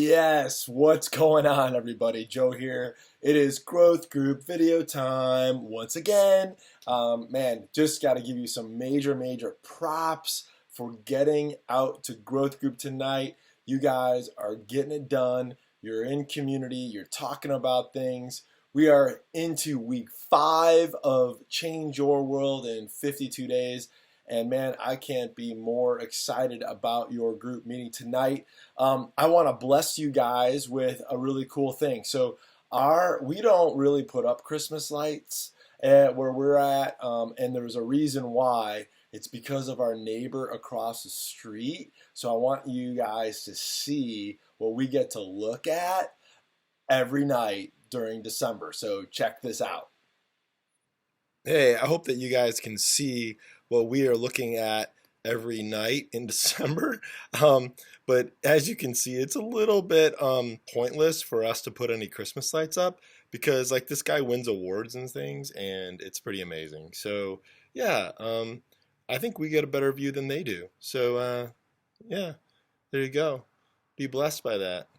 Yes, what's going on, everybody? Joe here. It is growth group video time once again. Man, just got to give you some major props for getting out to growth group tonight. You guys are getting it done. You're in community. You're talking about things. We are into week 5 of Change Your World in 52 days. And man, I can't be more excited about your group meeting tonight. I want to bless you guys with a really cool thing. So we don't really put up Christmas lights at where we're at, and there's a reason why. It's because of our neighbor across the street. So I want you guys to see what we get to look at every night during December. So check this out. Hey, I hope that you guys can see what we are looking at every night in December. But as you can see, it's a little bit pointless for us to put any Christmas lights up because like this guy wins awards and things, and it's pretty amazing. So yeah, I think we get a better view than they do. So yeah, there you go. Be blessed by that.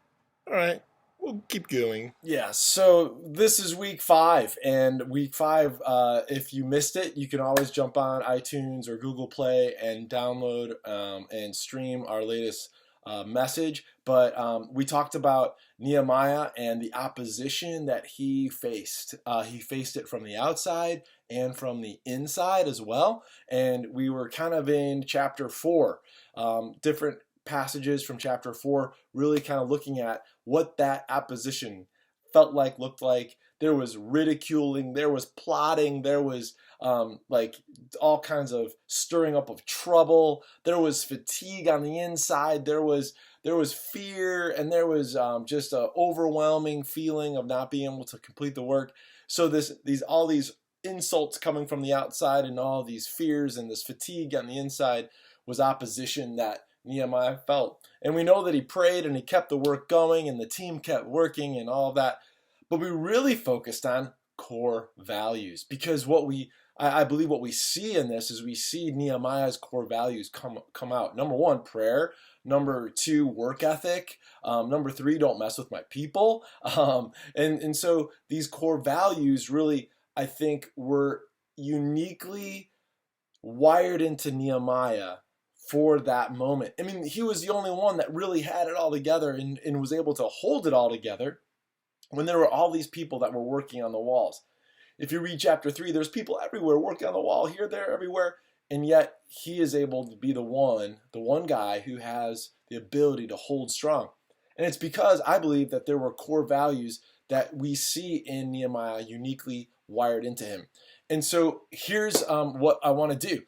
All right. We'll keep going. Yeah, so this is week 5, and week 5, if you missed it, you can always jump on iTunes or Google Play and download and stream our latest message. But we talked about Nehemiah and the opposition that he faced. He faced it from the outside and from the inside as well. And we were kind of in chapter 4, different passages from chapter 4, really kind of looking at what that opposition felt like, looked like. There was ridiculing, there was plotting, there was like all kinds of stirring up of trouble, there was fatigue on the inside, there was fear, and there was just an overwhelming feeling of not being able to complete the work. So all these insults coming from the outside and all these fears and this fatigue on the inside was opposition that Nehemiah felt. And we know that he prayed and he kept the work going and the team kept working and all of that. But we really focused on core values because I believe what we see in this is we see Nehemiah's core values come out. Number 1, prayer. Number 2, work ethic. Number 3, don't mess with my people. And so these core values really, I think, were uniquely wired into Nehemiah for that moment. I mean, he was the only one that really had it all together and was able to hold it all together when there were all these people that were working on the walls. If you read chapter 3, there's people everywhere working on the wall, here, there, everywhere, and yet he is able to be the one guy who has the ability to hold strong. And it's because I believe that there were core values that we see in Nehemiah uniquely wired into him. And so here's what I want to do.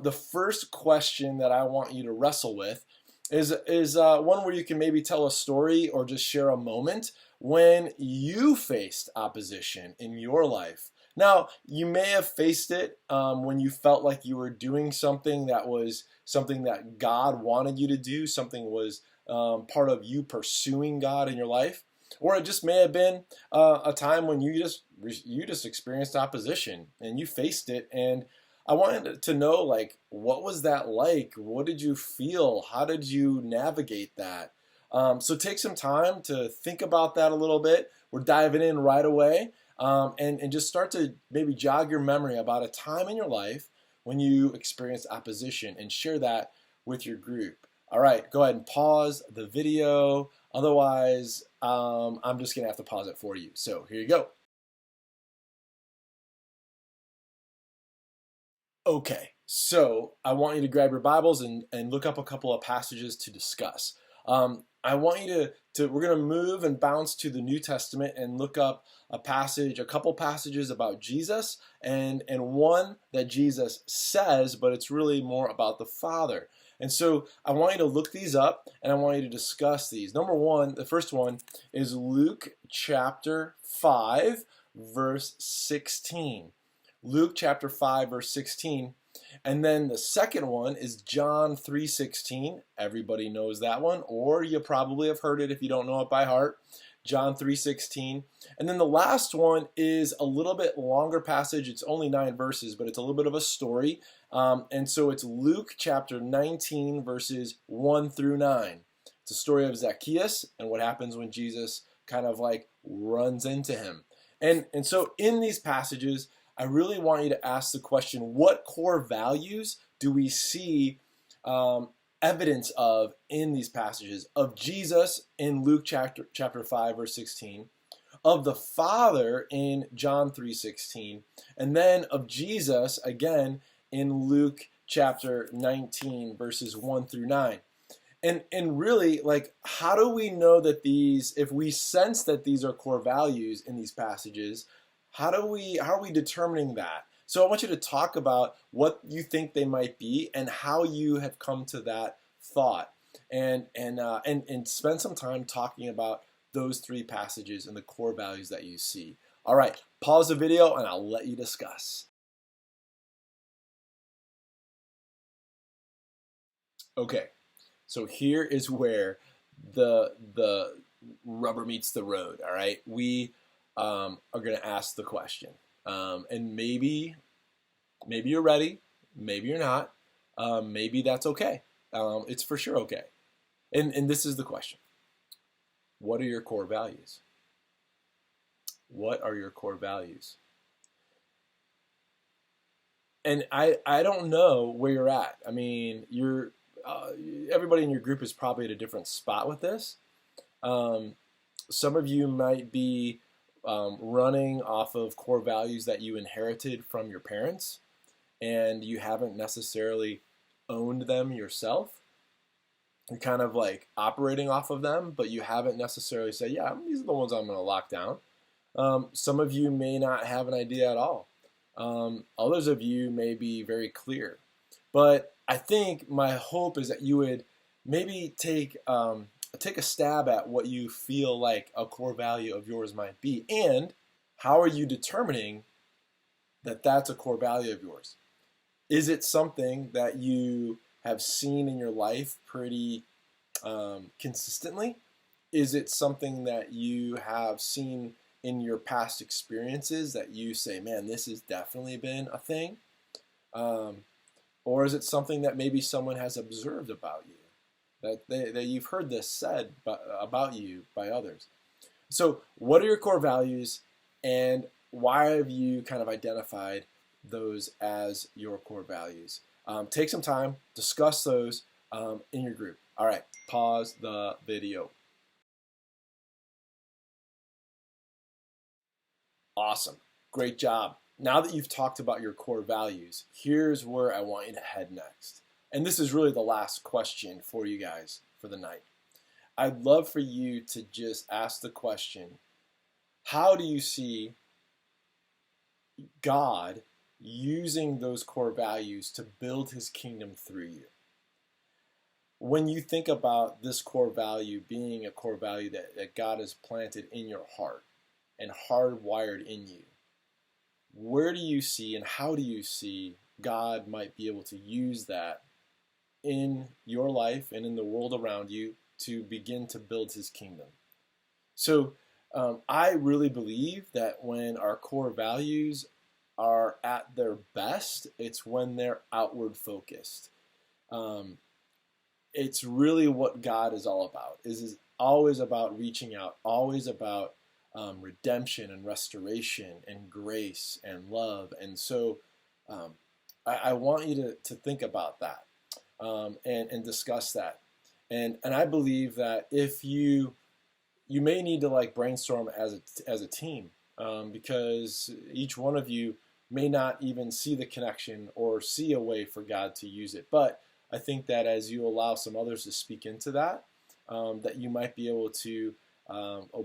The first question that I want you to wrestle with is one where you can maybe tell a story or just share a moment when you faced opposition in your life. Now, you may have faced it when you felt like you were doing something that was something that God wanted you to do, something was part of you pursuing God in your life. Or it just may have been a time when you just experienced opposition and you faced it. And I wanted to know, like, what was that like? What did you feel? How did you navigate that? So take some time to think about that a little bit. We're diving in right away and just start to maybe jog your memory about a time in your life when you experienced opposition and share that with your group. All right, go ahead and pause the video. Otherwise, I'm just going to have to pause it for you. So here you go. Okay, so I want you to grab your Bibles and look up a couple of passages to discuss. I want you we're going to move and bounce to the New Testament and look up a couple passages about Jesus and one that Jesus says, but it's really more about the Father. And so I want you to look these up and I want you to discuss these. Number 1, the first one is Luke chapter 5, verse 16. Luke chapter 5, verse 16. And then the second one is John 3:16. Everybody knows that one, or you probably have heard it if you don't know it by heart. John 3:16. And then the last one is a little bit longer passage. It's only 9 verses, but it's a little bit of a story. And so it's Luke chapter 19, verses 1 through 9. It's a story of Zacchaeus and what happens when Jesus kind of like runs into him. And so in these passages, I really want you to ask the question, what core values do we see evidence of in these passages? Of Jesus in Luke chapter 5, verse 16, of the Father in John 3:16, and then of Jesus again in Luke chapter 19, verses 1 through 9. And really, like, how do we know that these, if we sense that these are core values in these passages, how are we determining that? So I want you to talk about what you think they might be and how you have come to that thought, and spend some time talking about those three passages and the core values that you see. All right, pause the video and I'll let you discuss. Okay. So here is where the rubber meets the road. All right, we are going to ask the question, and maybe you're ready, maybe you're not, maybe that's okay. It's for sure okay. And this is the question: what are your core values? What are your core values? And I don't know where you're at. I mean, everybody in your group is probably at a different spot with this. Some of you might be running off of core values that you inherited from your parents, and you haven't necessarily owned them yourself. You're kind of like operating off of them, but you haven't necessarily said, yeah, these are the ones I'm going to lock down. Some of you may not have an idea at all. Others of you may be very clear. But I think my hope is that you would maybe take a stab at what you feel like a core value of yours might be, and how are you determining that that's a core value of yours? Is it something that you have seen in your life pretty consistently? Is it something that you have seen in your past experiences that you say, man, this has definitely been a thing? Or is it something that maybe someone has observed about you, that you've heard this said about you by others? So what are your core values, and why have you kind of identified those as your core values? Take some time, discuss those in your group. All right, pause the video. Awesome, great job. Now that you've talked about your core values, here's where I want you to head next. And this is really the last question for you guys for the night. I'd love for you to just ask the question, how do you see God using those core values to build his kingdom through you? When you think about this core value being a core value that God has planted in your heart and hardwired in you, where do you see and how do you see God might be able to use that in your life and in the world around you to begin to build his kingdom? So I really believe that when our core values are at their best, it's when they're outward focused. It's really what God is all about. Is always about reaching out, always about redemption and restoration and grace and love. And so I want you to think about that and discuss that. And I believe that if you may need to like brainstorm as a team, because each one of you may not even see the connection or see a way for God to use it. But I think that as you allow some others to speak into that, that you might be able to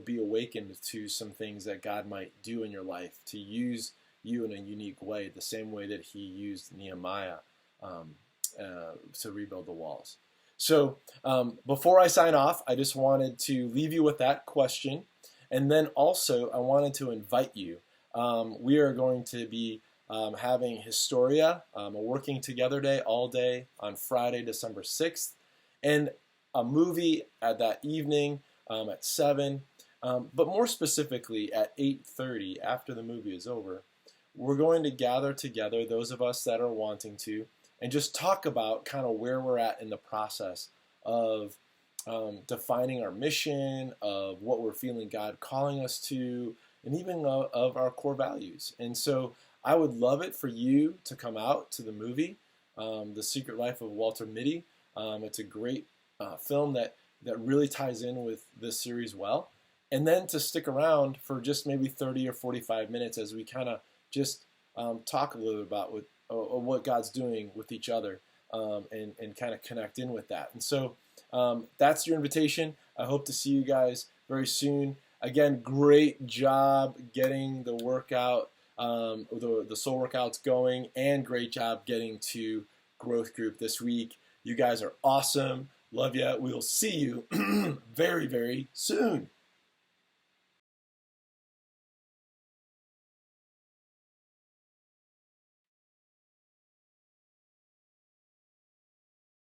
be awakened to some things that God might do in your life to use you in a unique way, the same way that he used Nehemiah to rebuild the walls. So before I sign off, I just wanted to leave you with that question. And then also I wanted to invite you. We are going to be having Historia, a working together day all day on Friday, December 6th, and a movie at that evening at 7, but more specifically at 8:30 after the movie is over. We're going to gather together, those of us that are wanting to, and just talk about kind of where we're at in the process of defining our mission, of what we're feeling God calling us to, and even of our core values. And so I would love it for you to come out to the movie, The Secret Life of Walter Mitty. It's a great film that really ties in with this series well. And then to stick around for just maybe 30 or 45 minutes as we kind of just talk a little bit about what God's doing with each other, and kind of connect in with that. And so that's your invitation. I hope to see you guys very soon. Again, great job getting the workout, the soul workouts going, and great job getting to growth group this week. You guys are awesome. Love ya. We will see you very, very soon.